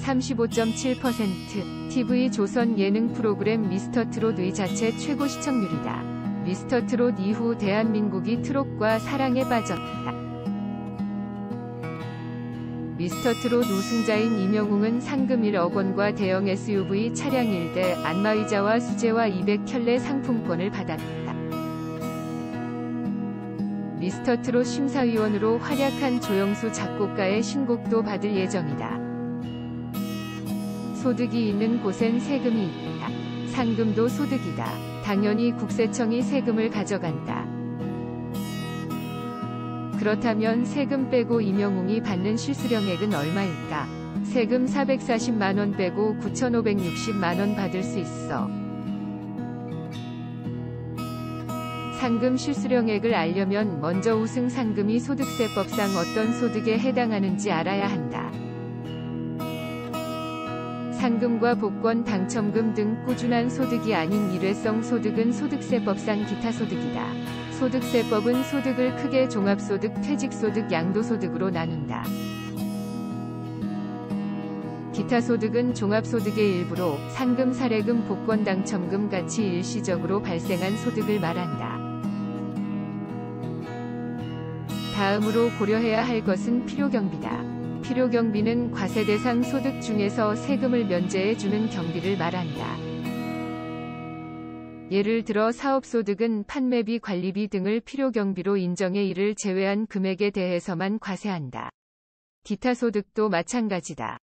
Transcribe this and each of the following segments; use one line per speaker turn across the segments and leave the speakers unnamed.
35.7%, TV조선 예능 프로그램 미스터트롯 의 자체 최고 시청률이다. 미스터트롯 이후 대한민국이 트롯과 사랑에 빠졌다. 미스터트롯 우승자인 임영웅은 상금 1억 원과 대형 SUV 차량 1대, 안마의자와 수제화 200켤레 상품권을 받았다. 미스터트롯 심사위원으로 활약한 조영수 작곡가의 신곡도 받을 예정이다. 소득이 있는 곳엔 세금이 있다. 상금도 소득이다. 당연히 국세청이 세금을 가져간다. 그렇다면 세금 빼고 임영웅이 받는 실수령액은 얼마일까? 세금 440만원 빼고 9,560만원 받을 수 있어. 상금 실수령액을 알려면 먼저 우승 상금이 소득세법상 어떤 소득에 해당하는지 알아야 한다. 상금과 복권 당첨금 등 꾸준한 소득이 아닌 일회성 소득은 소득세법상 기타소득이다. 소득세법은 소득을 크게 종합소득, 퇴직소득, 양도소득으로 나눈다. 기타소득은 종합소득의 일부로 상금, 사례금, 복권 당첨금 같이 일시적으로 발생한 소득을 말한다. 다음으로 고려해야 할 것은 필요경비다. 필요경비는 과세대상 소득 중에서 세금을 면제해주는 경비를 말한다. 예를 들어 사업소득은 판매비, 관리비 등을 필요경비로 인정해 이를 제외한 금액에 대해서만 과세한다. 기타소득도 마찬가지다.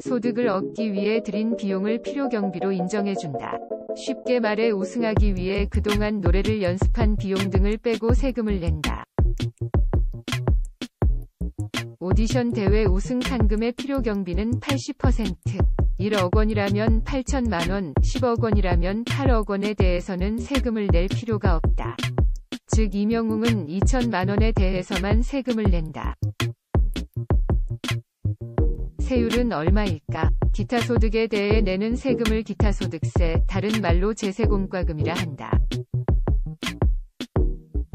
소득을 얻기 위해 들인 비용을 필요경비로 인정해준다. 쉽게 말해 우승하기 위해 그동안 노래를 연습한 비용 등을 빼고 세금을 낸다. 오디션 대회 우승 상금의 필요경비는 80%, 1억 원이라면 8천만 원, 10억 원이라면 8억 원에 대해서는 세금을 낼 필요가 없다. 즉 임영웅은 2천만 원에 대해서만 세금을 낸다. 세율은 얼마일까? 기타소득에 대해 내는 세금을 기타소득세, 다른 말로 제세공과금이라 한다.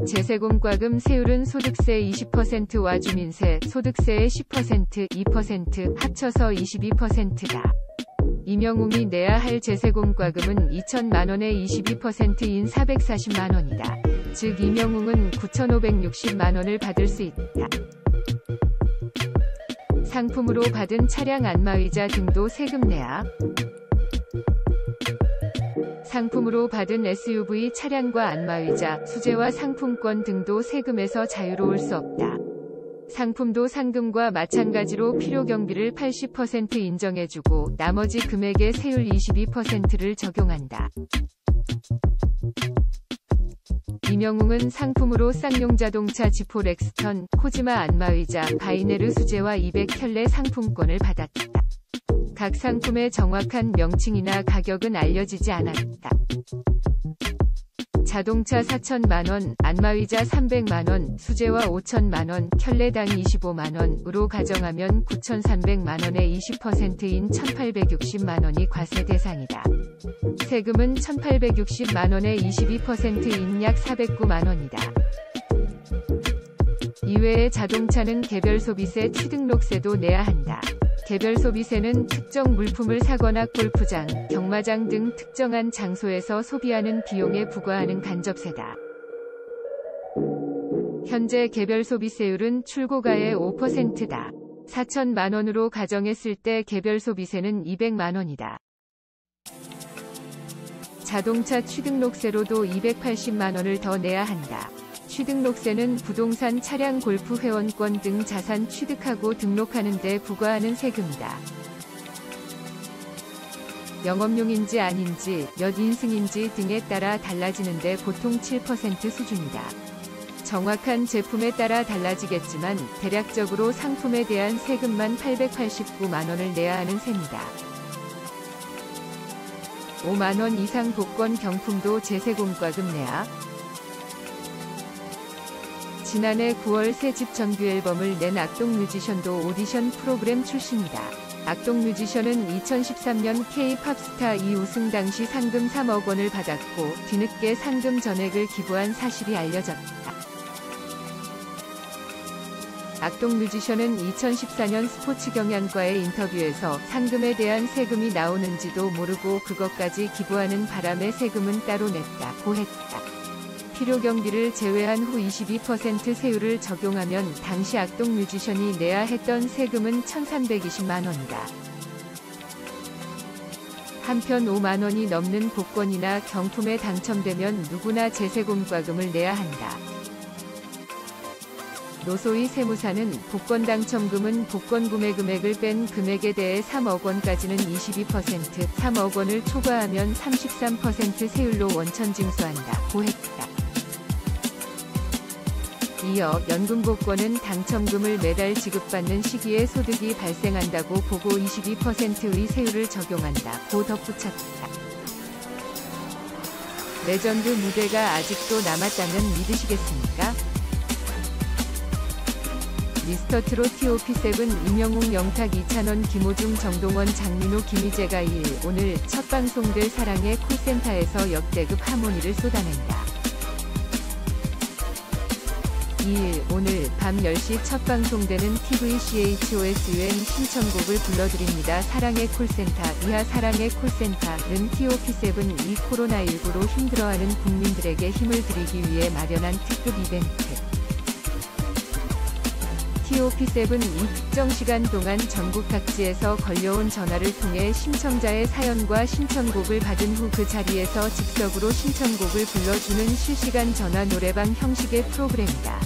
제세공과금 세율은 소득세 20%와 주민세, 소득세의 10%, 2% 합쳐서 22%다. 임영웅이 내야 할 제세공과금은 2천만 원의 22%인 440만 원이다. 즉 임영웅은 9,560만 원을 받을 수 있다. 상품으로 받은 차량, 안마의자 등도 세금 내야. 상품으로 받은 SUV 차량과 안마의자, 수제화 상품권 등도 세금에서 자유로울 수 없다. 상품도 상금과 마찬가지로 필요경비를 80% 인정해주고 나머지 금액에 세율 22%를 적용한다. 임영웅은 상품으로 쌍용 자동차, 지포, 렉스턴, 코지마 안마의자, 바이네르 수제화 200켤레 상품권을 받았다. 각 상품의 정확한 명칭이나 가격은 알려지지 않았다. 자동차 4천만원, 안마의자 300만원, 수제화 5천만원, 켤레당 25만원으로 가정하면 9,300만원의 20%인 1,860만원이 과세 대상이다. 세금은 1,860만원의 22%인 약 409만원이다. 이외에 자동차는 개별소비세, 취등록세도 내야 한다. 개별소비세는 특정 물품을 사거나 골프장, 경마장 등 특정한 장소에서 소비하는 비용에 부과하는 간접세다. 현재 개별소비세율은 출고가의 5%다. 4천만 원으로 가정했을 때 개별소비세는 200만 원이다. 자동차 취등록세로도 280만 원을 더 내야 한다. 취등록세는 부동산, 차량, 골프 회원권 등 자산 취득하고 등록하는 데 부과하는 세금이다. 영업용인지 아닌지, 몇 인승인지 등에 따라 달라지는데 보통 7% 수준이다. 정확한 제품에 따라 달라지겠지만 대략적으로 상품에 대한 세금만 889만 원을 내야 하는 셈이다. 5만 원 이상 복권 경품도 제세공과금 내야. 지난해 9월 새 집 정규 앨범을 낸 악동뮤지션도 오디션 프로그램 출신이다. 악동뮤지션은 2013년 K-팝스타 2 우승 당시 상금 3억 원을 받았고 뒤늦게 상금 전액을 기부한 사실이 알려졌다. 악동 뮤지션은 2014년 스포츠 경향과의 인터뷰에서 상금에 대한 세금이 나오는지도 모르고 그것까지 기부하는 바람에 세금은 따로 냈다고 했다. 필요 경비를 제외한 후 22% 세율을 적용하면 당시 악동 뮤지션이 내야 했던 세금은 1,320만 원이다. 한편 5만 원이 넘는 복권이나 경품에 당첨되면 누구나 제세공과금을 내야 한다. 노소희 세무사는 복권 당첨금은 복권 구매 금액을 뺀 금액에 대해 3억 원까지는 22%, 3억 원을 초과하면 33% 세율로 원천 징수한다고 했다. 이어 연금 복권은 당첨금을 매달 지급받는 시기에 소득이 발생한다고 보고 22%의 세율을 적용한다고 덧붙였다. 레전드 무대가 아직도 남았다면 믿으시겠습니까? 미스터트롯 TOP7 임영웅 영탁 이찬원 김호중 정동원 장민호 김희재가 2일 오늘 첫 방송될 사랑의 콜센터에서 역대급 하모니를 쏟아낸다. 2일 오늘 밤 10시 첫 방송되는 TVCHOSUN 신청곡을 불러드립니다. 사랑의 콜센터 이하 사랑의 콜센터는 TOP7 이 코로나19로 힘들어하는 국민들에게 힘을 드리기 위해 마련한 특급 이벤트. TOP7 이 특정 시간 동안 전국 각지에서 걸려온 전화를 통해 신청자의 사연과 신청곡을 받은 후 그 자리에서 즉석으로 신청곡을 불러주는 실시간 전화 노래방 형식의 프로그램이다.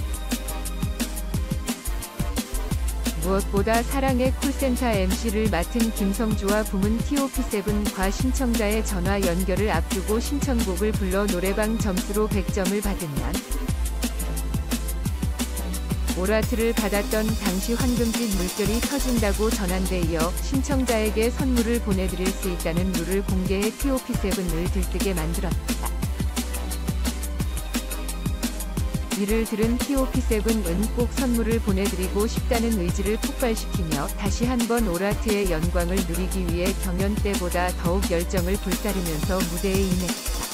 무엇보다 사랑의 콜센터 MC를 맡은 김성주와 부문 TOP7과 신청자의 전화 연결을 앞두고 신청곡을 불러 노래방 점수로 100점을 받으면 오라트를 받았던 당시 황금빛 물결이 터진다고 전한 데 이어 신청자에게 선물을 보내드릴 수 있다는 룰을 공개해 TOP7을 들뜨게 만들었다. 이를 들은 TOP7은 꼭 선물을 보내드리고 싶다는 의지를 폭발시키며 다시 한번 오라트의 영광을 누리기 위해 경연 때보다 더욱 열정을 불사르면서 무대에 임했다.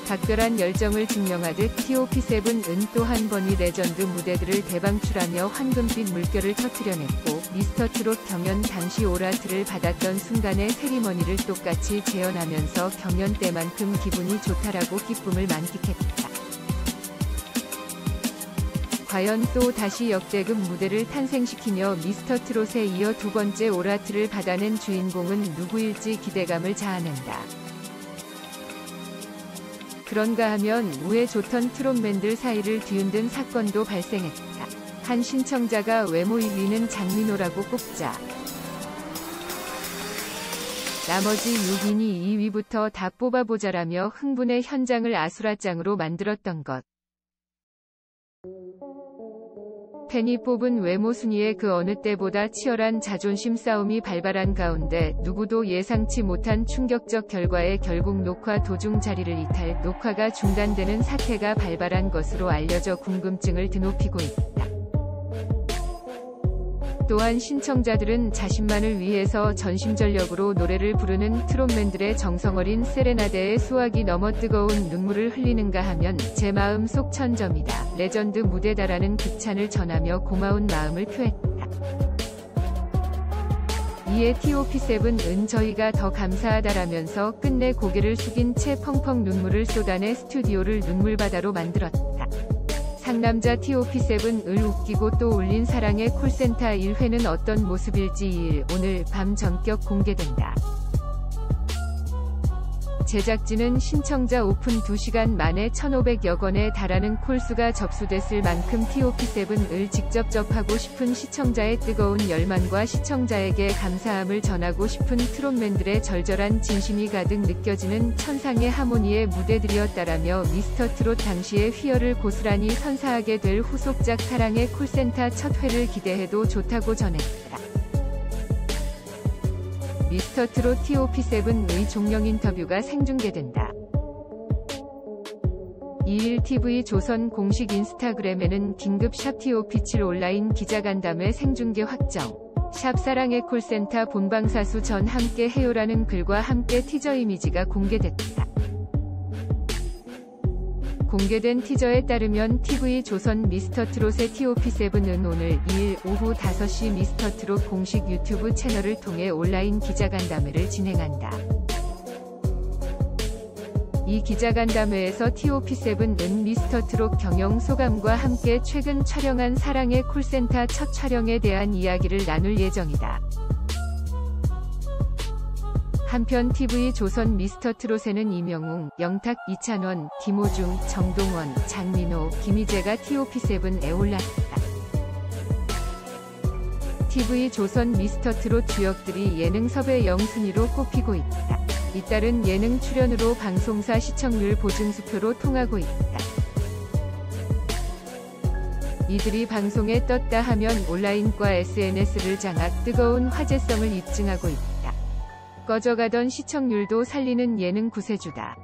각별한 열정을 증명하듯 TOP7은 또 한 번이 레전드 무대들을 대방출하며 황금빛 물결을 터뜨려냈고 미스터트롯 경연 당시 오라트를 받았던 순간의 세리머니를 똑같이 재현하면서 경연 때만큼 기분이 좋다라고 기쁨을 만끽했다. 과연 또 다시 역대급 무대를 탄생시키며 미스터트롯에 이어 두 번째 오라트를 받아낸 주인공은 누구일지 기대감을 자아낸다. 그런가 하면 우애 좋던 트롯맨들 사이를 뒤흔든 사건도 발생했다. 한 신청자가 외모 1위는 장민호라고 꼽자 나머지 6인이 2위부터 다 뽑아보자라며 흥분의 현장을 아수라장으로 만들었던 것. 팬이 뽑은 외모 순위에 그 어느 때보다 치열한 자존심 싸움이 발발한 가운데 누구도 예상치 못한 충격적 결과에 결국 녹화 도중 자리를 이탈, 녹화가 중단되는 사태가 발발한 것으로 알려져 궁금증을 드높이고 있다. 또한 신청자들은 자신만을 위해서 전심전력으로 노래를 부르는 트롯맨들의 정성어린 세레나데에 수학이 넘어 뜨거운 눈물을 흘리는가 하면 제 마음 속 천점이다. 레전드 무대다라는 극찬을 전하며 고마운 마음을 표했다. 이에 TOP7은 저희가 더 감사하다라면서 끝내 고개를 숙인 채 펑펑 눈물을 쏟아내 스튜디오를 눈물바다로 만들었다. 상남자 TOP7을 웃기고 또 울린 사랑의 콜센터 1회는 어떤 모습일지 2일 오늘 밤 전격 공개된다. 제작진은 신청자 오픈 2시간 만에 1,500여 건에 달하는 콜수가 접수됐을 만큼 TOP7을 직접 접하고 싶은 시청자의 뜨거운 열망과 시청자에게 감사함을 전하고 싶은 트롯맨들의 절절한 진심이 가득 느껴지는 천상의 하모니의 무대들이었다라며 미스터트롯 당시의 휘열을 고스란히 선사하게 될 후속작 사랑의 콜센터 첫 회를 기대해도 좋다고 전했다. 미스터트롯 TOP7의 종영 인터뷰가 생중계된다. 2일 TV조선 공식 인스타그램에는 긴급 샵 TOP7 온라인 기자간담회 생중계 확정. 샵 사랑의 콜센터 본방사수 전 함께 해요라는 글과 함께 티저 이미지가 공개됐다. 공개된 티저에 따르면 TV조선 미스터트롯의 TOP7은 오늘 2일 오후 5시 미스터트롯 공식 유튜브 채널을 통해 온라인 기자간담회를 진행한다. 이 기자간담회에서 TOP7은 미스터트롯 경영 소감과 함께 최근 촬영한 사랑의 콜센터 첫 촬영에 대한 이야기를 나눌 예정이다. 한편 TV조선 미스터트롯에는 이명웅, 영탁, 이찬원, 김호중, 정동원, 장민호, 김희재가 TOP7에 올랐다. TV조선 미스터트롯 주역들이 예능 섭외 영순위로 꼽히고 있다. 잇따른 예능 출연으로 방송사 시청률 보증수표로 통하고 있다. 이들이 방송에 떴다 하면 온라인과 SNS를 장악, 뜨거운 화제성을 입증하고 있다. 꺼져가던 시청률도 살리는 예능 구세주다.